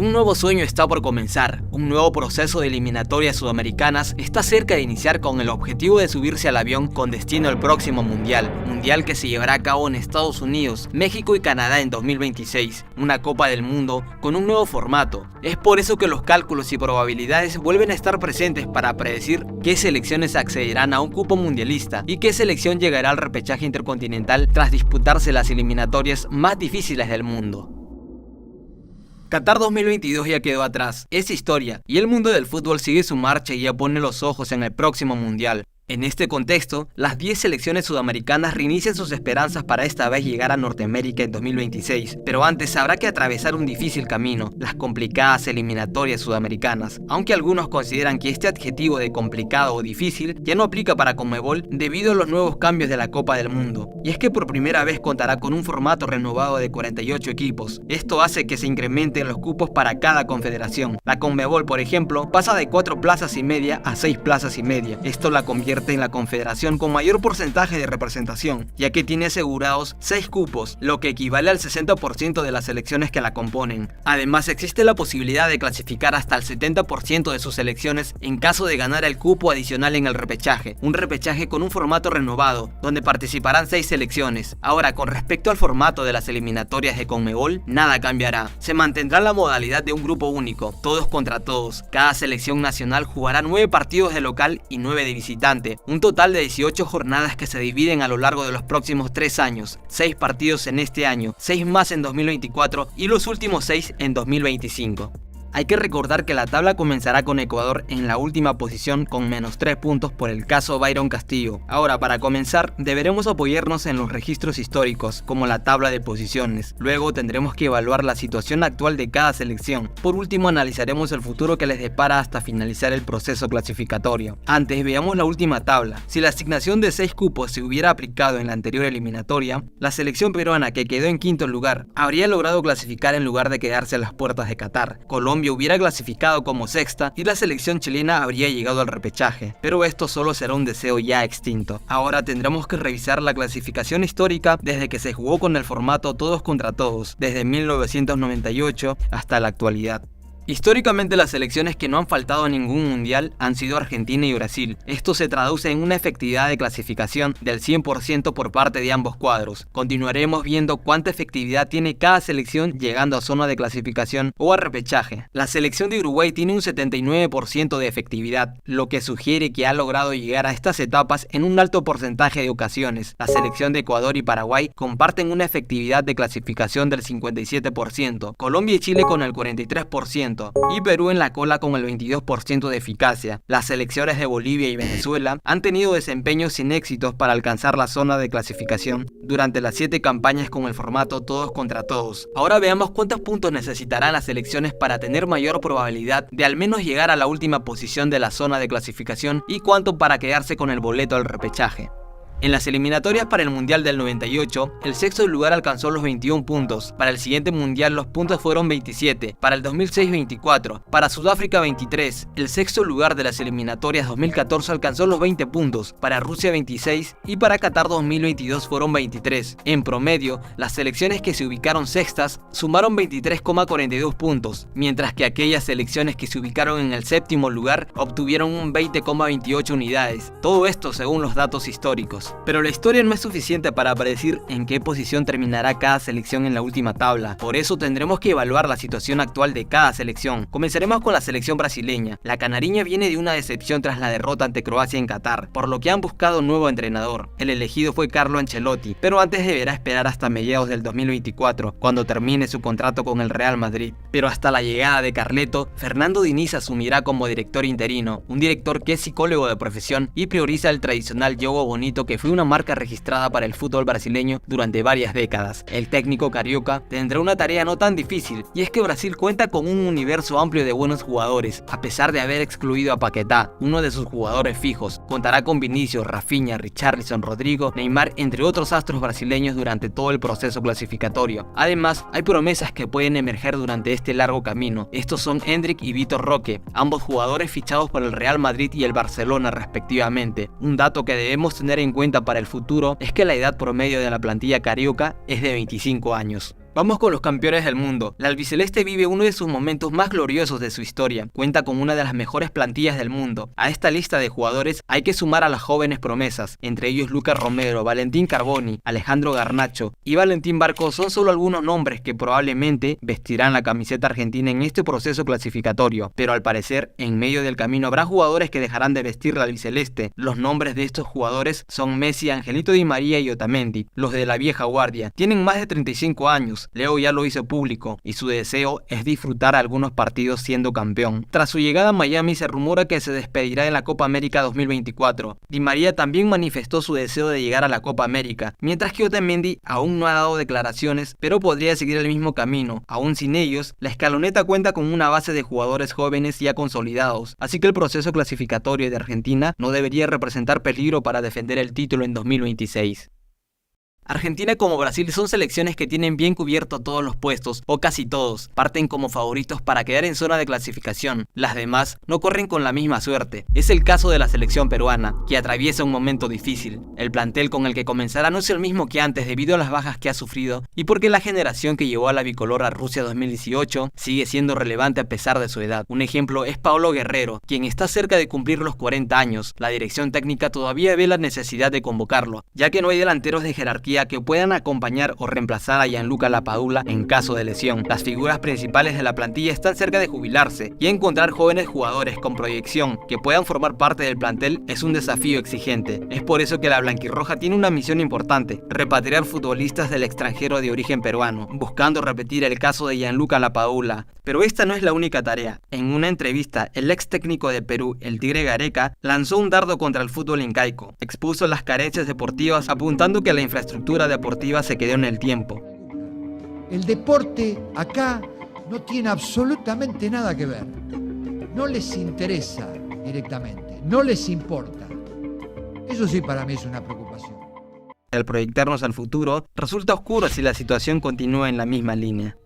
Un nuevo sueño está por comenzar, un nuevo proceso de eliminatorias sudamericanas está cerca de iniciar con el objetivo de subirse al avión con destino al próximo mundial que se llevará a cabo en Estados Unidos, México y Canadá en 2026, una Copa del Mundo con un nuevo formato. Es por eso que los cálculos y probabilidades vuelven a estar presentes para predecir qué selecciones accederán a un cupo mundialista y qué selección llegará al repechaje intercontinental tras disputarse las eliminatorias más difíciles del mundo. Qatar 2022 ya quedó atrás, es historia, y el mundo del fútbol sigue su marcha y ya pone los ojos en el próximo mundial. En este contexto, las 10 selecciones sudamericanas reinician sus esperanzas para esta vez llegar a Norteamérica en 2026, pero antes habrá que atravesar un difícil camino, las complicadas eliminatorias sudamericanas, aunque algunos consideran que este adjetivo de complicado o difícil ya no aplica para Conmebol debido a los nuevos cambios de la Copa del Mundo, y es que por primera vez contará con un formato renovado de 48 equipos. Esto hace que se incrementen los cupos para cada confederación. La Conmebol, por ejemplo, pasa de 4 plazas y media a 6 plazas y media. Esto la convierte en la confederación con mayor porcentaje de representación, ya que tiene asegurados 6 cupos, lo que equivale al 60% de las selecciones que la componen. Además, existe la posibilidad de clasificar hasta el 70% de sus selecciones en caso de ganar el cupo adicional en el repechaje, un repechaje con un formato renovado, donde participarán 6 selecciones. Ahora, con respecto al formato de las eliminatorias de Conmebol, nada cambiará. Se mantendrá la modalidad de un grupo único, todos contra todos. Cada selección nacional jugará 9 partidos de local y 9 de visitante. Un total de 18 jornadas que se dividen a lo largo de los próximos 3 años, 6 partidos en este año, 6 más en 2024 y los últimos 6 en 2025. Hay que recordar que la tabla comenzará con Ecuador en la última posición con -3 puntos por el caso Byron Castillo. Ahora, para comenzar, deberemos apoyarnos en los registros históricos, como la tabla de posiciones. Luego tendremos que evaluar la situación actual de cada selección. Por último, analizaremos el futuro que les depara hasta finalizar el proceso clasificatorio. Antes, veamos la última tabla. Si la asignación de 6 cupos se hubiera aplicado en la anterior eliminatoria, la selección peruana, que quedó en quinto lugar, habría logrado clasificar en lugar de quedarse a las puertas de Qatar. Colombia hubiera clasificado como sexta y la selección chilena habría llegado al repechaje, pero esto solo será un deseo ya extinto. Ahora tendremos que revisar la clasificación histórica desde que se jugó con el formato todos contra todos, desde 1998 hasta la actualidad. Históricamente las selecciones que no han faltado a ningún mundial han sido Argentina y Brasil. Esto se traduce en una efectividad de clasificación del 100% por parte de ambos cuadros. Continuaremos viendo cuánta efectividad tiene cada selección llegando a zona de clasificación o a repechaje. La selección de Uruguay tiene un 79% de efectividad, lo que sugiere que ha logrado llegar a estas etapas en un alto porcentaje de ocasiones. La selección de Ecuador y Paraguay comparten una efectividad de clasificación del 57%, Colombia y Chile con el 43%. Y Perú en la cola con el 22% de eficacia. Las selecciones de Bolivia y Venezuela han tenido desempeños sin éxitos para alcanzar la zona de clasificación durante las 7 campañas con el formato todos contra todos. Ahora veamos cuántos puntos necesitarán las selecciones para tener mayor probabilidad de al menos llegar a la última posición de la zona de clasificación y cuánto para quedarse con el boleto al repechaje. En las eliminatorias para el Mundial del 98, el sexto lugar alcanzó los 21 puntos. Para el siguiente Mundial los puntos fueron 27, para el 2006 24, para Sudáfrica 23. El sexto lugar de las eliminatorias 2014 alcanzó los 20 puntos, para Rusia 26 y para Qatar 2022 fueron 23. En promedio, las selecciones que se ubicaron sextas sumaron 23,42 puntos, mientras que aquellas selecciones que se ubicaron en el séptimo lugar obtuvieron un 20,28 unidades. Todo esto según los datos históricos. Pero la historia no es suficiente para predecir en qué posición terminará cada selección en la última tabla. Por eso tendremos que evaluar la situación actual de cada selección. Comenzaremos con la selección brasileña. La canariña viene de una decepción tras la derrota ante Croacia en Qatar, por lo que han buscado un nuevo entrenador. El elegido fue Carlo Ancelotti, pero antes deberá esperar hasta mediados del 2024, cuando termine su contrato con el Real Madrid. Pero hasta la llegada de Carleto, Fernando Diniz asumirá como director interino, un director que es psicólogo de profesión y prioriza el tradicional juego bonito que fue una marca registrada para el fútbol brasileño durante varias décadas. El técnico carioca tendrá una tarea no tan difícil, y es que Brasil cuenta con un universo amplio de buenos jugadores. A pesar de haber excluido a Paquetá, uno de sus jugadores fijos, contará con Vinicius, Rafinha, Richarlison, Rodrigo, Neymar, entre otros astros brasileños durante todo el proceso clasificatorio. Además, hay promesas que pueden emerger durante este largo camino. Estos son Endrick y Vitor Roque, ambos jugadores fichados por el Real Madrid y el Barcelona respectivamente. Un dato que debemos tener en cuenta para el futuro es que la edad promedio de la plantilla carioca es de 25 años. Vamos con los campeones del mundo. La albiceleste vive uno de sus momentos más gloriosos de su historia. Cuenta con una de las mejores plantillas del mundo. A esta lista de jugadores hay que sumar a las jóvenes promesas, entre ellos Lucas Romero, Valentín Carboni, Alejandro Garnacho y Valentín Barco son solo algunos nombres que probablemente vestirán la camiseta argentina en este proceso clasificatorio, pero al parecer en medio del camino habrá jugadores que dejarán de vestir la albiceleste. Los nombres de estos jugadores son Messi, Angelito Di María y Otamendi, los de la vieja guardia. Tienen más de 35 años. Leo ya lo hizo público y su deseo es disfrutar algunos partidos siendo campeón. Tras su llegada a Miami se rumora que se despedirá en la Copa América 2024. Di María también manifestó su deseo de llegar a la Copa América, mientras que Otamendi aún no ha dado declaraciones, pero podría seguir el mismo camino. Aún sin ellos, la escaloneta cuenta con una base de jugadores jóvenes ya consolidados, así que el proceso clasificatorio de Argentina no debería representar peligro para defender el título en 2026. Argentina como Brasil son selecciones que tienen bien cubierto todos los puestos, o casi todos, parten como favoritos para quedar en zona de clasificación. Las demás no corren con la misma suerte. Es el caso de la selección peruana, que atraviesa un momento difícil. El plantel con el que comenzará no es el mismo que antes debido a las bajas que ha sufrido y porque la generación que llevó a la bicolor a Rusia 2018 sigue siendo relevante a pesar de su edad. Un ejemplo es Paolo Guerrero, quien está cerca de cumplir los 40 años. La dirección técnica todavía ve la necesidad de convocarlo, ya que no hay delanteros de jerarquía que puedan acompañar o reemplazar a Gianluca Lapadula en caso de lesión. Las figuras principales de la plantilla están cerca de jubilarse y encontrar jóvenes jugadores con proyección que puedan formar parte del plantel es un desafío exigente. Es por eso que la blanquirroja tiene una misión importante: repatriar futbolistas del extranjero de origen peruano, buscando repetir el caso de Gianluca Lapadula. Pero esta no es la única tarea. En una entrevista, el ex técnico de Perú, el Tigre Gareca, lanzó un dardo contra el fútbol incaico. Expuso las carencias deportivas apuntando que la infraestructura deportiva se quedó en el tiempo. El deporte acá no tiene absolutamente nada que ver. No les interesa directamente, no les importa. Eso sí para mí es una preocupación. El proyectarnos al futuro resulta oscuro si la situación continúa en la misma línea.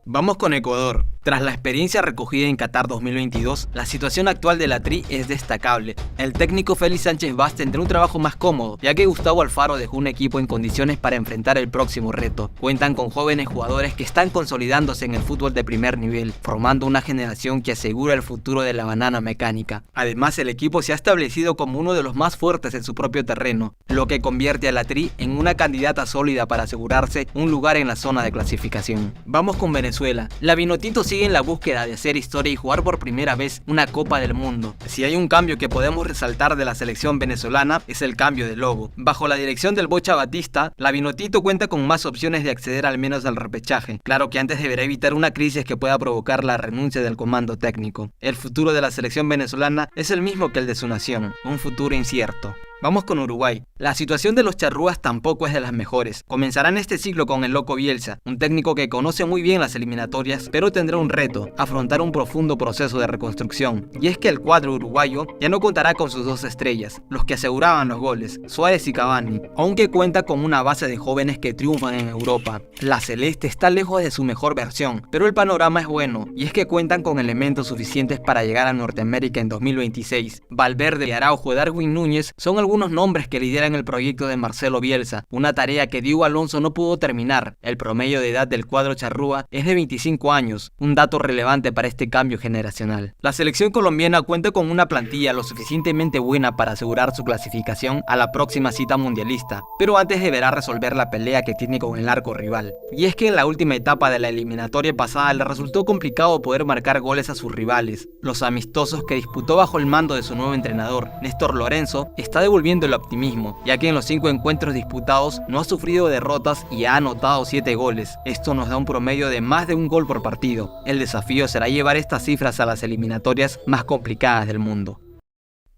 Vamos con Ecuador. Tras la experiencia recogida en Qatar 2022, la situación actual de la Tri es destacable. El técnico Félix Sánchez Vaz tendrá un trabajo más cómodo, ya que Gustavo Alfaro dejó un equipo en condiciones para enfrentar el próximo reto. Cuentan con jóvenes jugadores que están consolidándose en el fútbol de primer nivel, formando una generación que asegura el futuro de la banana mecánica. Además, el equipo se ha establecido como uno de los más fuertes en su propio terreno, lo que convierte a la Tri en una candidata sólida para asegurarse un lugar en la zona de clasificación. Vamos con Venezuela. La Vinotinto sigue en la búsqueda de hacer historia y jugar por primera vez una Copa del Mundo. Si hay un cambio que podemos resaltar de la selección venezolana es el cambio de logo. Bajo la dirección del Bocha Batista, la Vinotinto cuenta con más opciones de acceder al menos al repechaje. Claro que antes deberá evitar una crisis que pueda provocar la renuncia del comando técnico. El futuro de la selección venezolana es el mismo que el de su nación, un futuro incierto. Vamos con Uruguay. La situación de los charrúas tampoco es de las mejores. Comenzarán este ciclo con el Loco Bielsa, un técnico que conoce muy bien las eliminatorias, pero tendrá un reto: afrontar un profundo proceso de reconstrucción. Y es que el cuadro uruguayo ya no contará con sus dos estrellas, los que aseguraban los goles, Suárez y Cavani, aunque cuenta con una base de jóvenes que triunfan en Europa. La celeste está lejos de su mejor versión, pero el panorama es bueno, y es que cuentan con elementos suficientes para llegar a Norteamérica en 2026. Valverde, Araujo y Darwin Núñez son algunos nombres que lideran el proyecto de Marcelo Bielsa, una tarea que Diego Alonso no pudo terminar. El promedio de edad del cuadro charrúa es de 25 años, un dato relevante para este cambio generacional. La selección colombiana cuenta con una plantilla lo suficientemente buena para asegurar su clasificación a la próxima cita mundialista, pero antes deberá resolver la pelea que tiene con el arco rival. Y es que en la última etapa de la eliminatoria pasada le resultó complicado poder marcar goles a sus rivales. Los amistosos que disputó bajo el mando de su nuevo entrenador, Néstor Lorenzo, está devolviendo el optimismo, ya que en los 5 encuentros disputados no ha sufrido derrotas y ha anotado 7 goles. Esto nos da un promedio de más de un gol por partido. El desafío será llevar estas cifras a las eliminatorias más complicadas del mundo.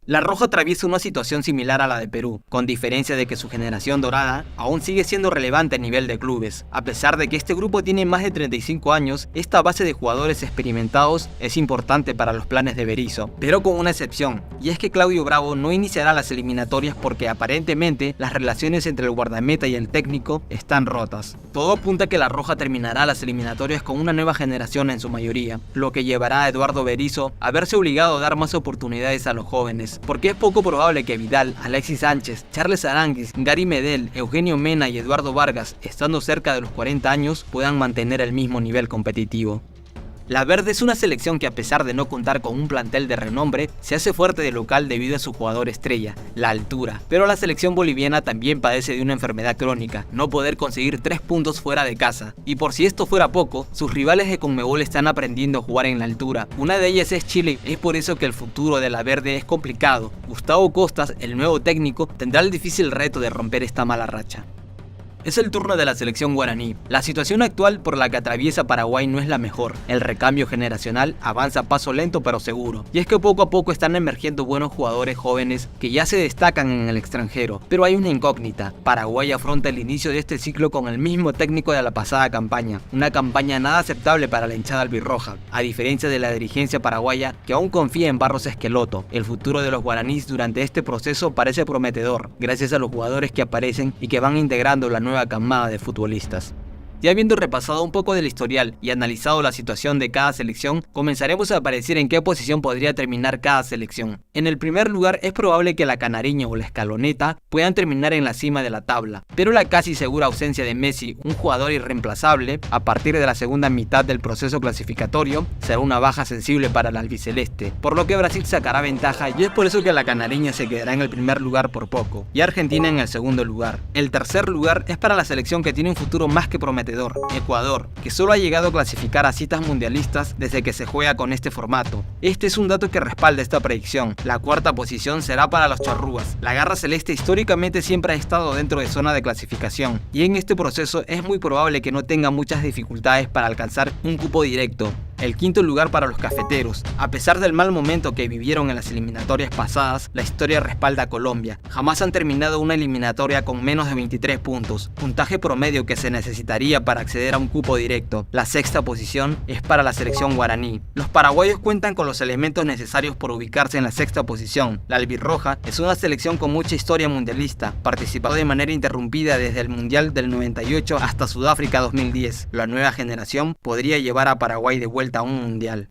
La Roja atraviesa una situación similar a la de Perú, con diferencia de que su generación dorada aún sigue siendo relevante a nivel de clubes. A pesar de que este grupo tiene más de 35 años, esta base de jugadores experimentados es importante para los planes de Berizzo, pero con una excepción, y es que Claudio Bravo no iniciará las eliminatorias porque aparentemente las relaciones entre el guardameta y el técnico están rotas. Todo apunta a que la Roja terminará las eliminatorias con una nueva generación en su mayoría, lo que llevará a Eduardo Berizzo a verse obligado a dar más oportunidades a los jóvenes. porque es poco probable que Vidal, Alexis Sánchez, Charles Aránguiz, Gary Medel, Eugenio Mena y Eduardo Vargas, estando cerca de los 40 años, puedan mantener el mismo nivel competitivo. La Verde es una selección que, a pesar de no contar con un plantel de renombre, se hace fuerte de local debido a su jugador estrella, la altura. Pero la selección boliviana también padece de una enfermedad crónica, no poder conseguir 3 puntos fuera de casa. Y por si esto fuera poco, sus rivales de Conmebol están aprendiendo a jugar en la altura. Una de ellas es Chile, es por eso que el futuro de la Verde es complicado. Gustavo Costas, el nuevo técnico, tendrá el difícil reto de romper esta mala racha. Es el turno de la selección guaraní. La situación actual por la que atraviesa Paraguay no es la mejor. El recambio generacional avanza a paso lento pero seguro. Y es que poco a poco están emergiendo buenos jugadores jóvenes que ya se destacan en el extranjero. Pero hay una incógnita. Paraguay afronta el inicio de este ciclo con el mismo técnico de la pasada campaña. Una campaña nada aceptable para la hinchada albirroja. A diferencia de la dirigencia paraguaya que aún confía en Barros Esqueloto. El futuro de los guaraníes durante este proceso parece prometedor. Gracias a los jugadores que aparecen y que van integrando la nueva camada de futbolistas. Ya habiendo repasado un poco del historial y analizado la situación de cada selección, comenzaremos a aparecer en qué posición podría terminar cada selección. En el primer lugar es probable que la Canariña o la Escaloneta puedan terminar en la cima de la tabla, pero la casi segura ausencia de Messi, un jugador irreemplazable, a partir de la segunda mitad del proceso clasificatorio, será una baja sensible para el albiceleste, por lo que Brasil sacará ventaja y es por eso que la Canariña se quedará en el primer lugar por poco, y Argentina en el segundo lugar. El tercer lugar es para la selección que tiene un futuro más que prometedor, Ecuador, que solo ha llegado a clasificar a citas mundialistas desde que se juega con este formato. Este es un dato que respalda esta predicción. La cuarta posición será para los charrúas. La garra celeste históricamente siempre ha estado dentro de zona de clasificación, y en este proceso es muy probable que no tenga muchas dificultades para alcanzar un cupo directo. El quinto lugar para los cafeteros. A pesar del mal momento que vivieron en las eliminatorias pasadas, la historia respalda a Colombia. Jamás han terminado una eliminatoria con menos de 23 puntos, puntaje promedio que se necesitaría para acceder a un cupo directo. La sexta posición es para la selección guaraní. Los paraguayos cuentan con los elementos necesarios por ubicarse en la sexta posición. La albirroja es una selección con mucha historia mundialista, participado de manera interrumpida desde el Mundial del 98 hasta Sudáfrica 2010. La nueva generación podría llevar a Paraguay de vuelta a un mundial.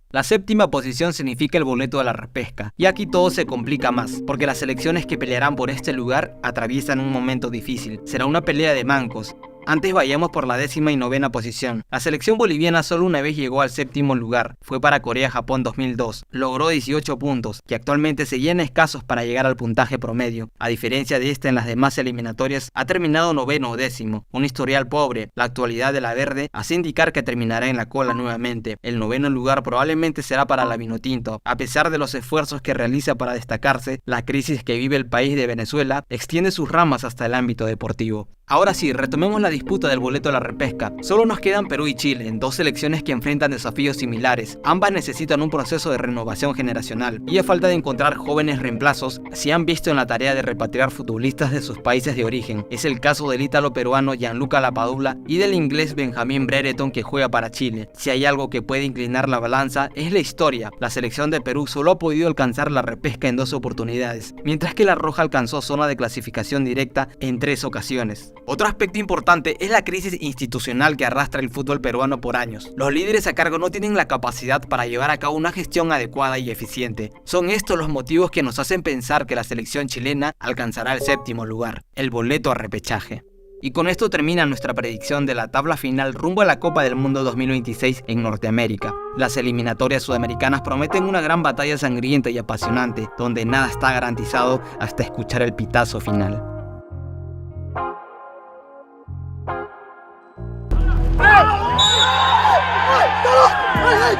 La séptima posición significa el boleto de la repesca, y aquí todo se complica más, porque las selecciones que pelearán por este lugar atraviesan un momento difícil. Será una pelea de mancos. Antes vayamos por la 10ª y 9ª posición. La selección boliviana solo una vez llegó al 7º lugar, fue para Corea-Japón 2002. Logró 18 puntos, que actualmente seguían escasos para llegar al puntaje promedio. A diferencia de esta en las demás eliminatorias, ha terminado 9º o 10º, un historial pobre. La actualidad de la Verde hace indicar que terminará en la cola nuevamente. El 9º lugar probablemente será para la Vinotinto. A pesar de los esfuerzos que realiza para destacarse, la crisis que vive el país de Venezuela extiende sus ramas hasta el ámbito deportivo. Ahora sí, retomemos la disputa del boleto a la repesca. Solo nos quedan Perú y Chile, dos selecciones que enfrentan desafíos similares. Ambas necesitan un proceso de renovación generacional, y a falta de encontrar jóvenes reemplazos, se han visto en la tarea de repatriar futbolistas de sus países de origen. Es el caso del ítalo peruano Gianluca Lapadula y del inglés Benjamin Brereton, que juega para Chile. Si hay algo que puede inclinar la balanza, es la historia. La selección de Perú solo ha podido alcanzar la repesca en 2 oportunidades, mientras que la Roja alcanzó zona de clasificación directa en 3 ocasiones. Otro aspecto importante es la crisis institucional que arrastra el fútbol peruano por años. Los líderes a cargo no tienen la capacidad para llevar a cabo una gestión adecuada y eficiente. Son estos los motivos que nos hacen pensar que la selección chilena alcanzará el 7º lugar, el boleto a repechaje. Y con esto termina nuestra predicción de la tabla final rumbo a la Copa del Mundo 2026 en Norteamérica. Las eliminatorias sudamericanas prometen una gran batalla sangrienta y apasionante, donde nada está garantizado hasta escuchar el pitazo final. ¡Ay,